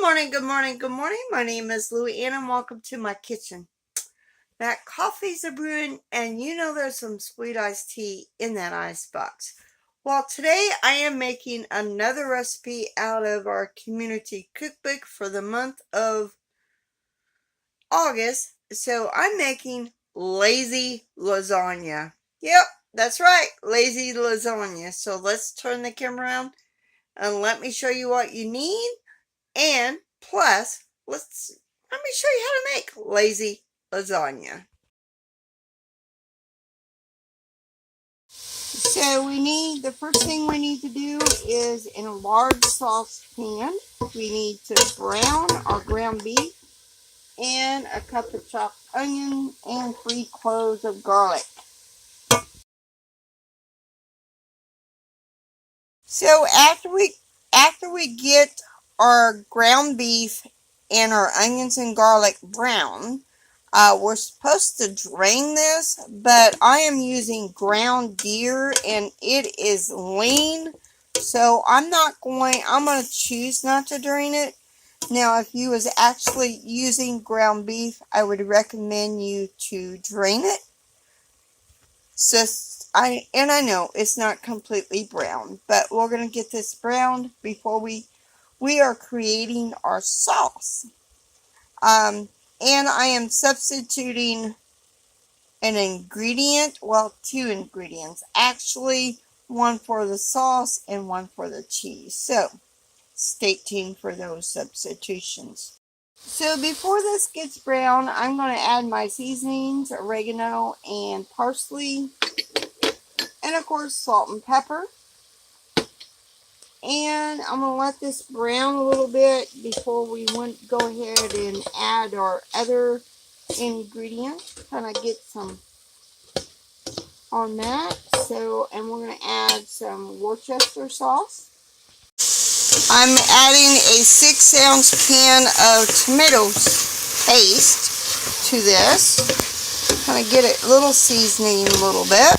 morning, good morning, good morning. My name is Louann and welcome to my kitchen. That coffee's a brewing and you know there's some sweet iced tea in that ice box. Well, today I am making another recipe out of our community cookbook for the month of August. So I'm making lazy lasagna. Yep, that's right, lazy lasagna. So let's turn the camera around and let me show you what you need. And plus, let me show you how to make lazy lasagna. So the first thing we need to do is in a large saucepan, we need to brown our ground beef and a cup of chopped onion and 3 cloves of garlic. So after we get our ground beef and our onions and garlic brown, we're supposed to drain this, but I am using ground deer and it is lean, so I'm going to choose not to drain it. Now, if you was actually using ground beef, I would recommend you to drain it. I know it's not completely brown, but we're going to get this browned before we are creating our sauce. And I am substituting an ingredient, well, 2 ingredients, actually, one for the sauce and one for the cheese. So, stay tuned for those substitutions. So before this gets brown, I'm going to add my seasonings, oregano and parsley, and of course salt and pepper. And I'm going to let this brown a little bit before we go ahead and add our other ingredients. Kind of get some on that. So, and we're going to add some Worcester sauce. I'm adding a 6-ounce can of tomato paste to this. Kind of get it a little seasoning a little bit.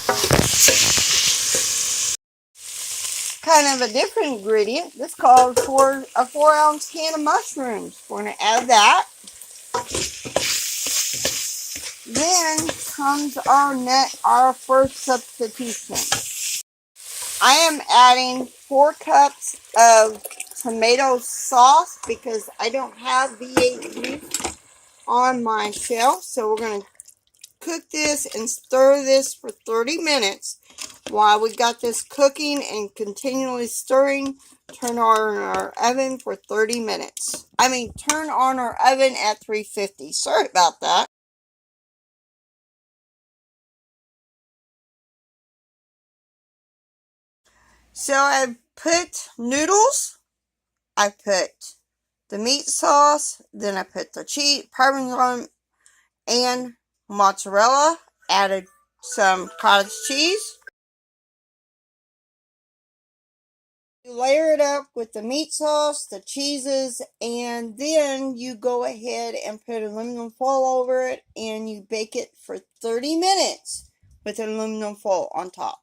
Kind of a different ingredient. This calls for a 4-ounce can of mushrooms. We're going to add that. Then comes our first substitution. I am adding 4 cups of tomato sauce because I don't have V8 beef on my shelf. So we're going to cook this and stir this for 30 minutes. While we got this cooking and continually stirring, turn on our oven for 30 minutes. Turn on our oven at 350. Sorry about that. So I put noodles, I put the meat sauce, then I put the cheese, Parmesan, and mozzarella, added some cottage cheese. You layer it up with the meat sauce, the cheeses, and then you go ahead and put aluminum foil over it and you bake it for 30 minutes with aluminum foil on top.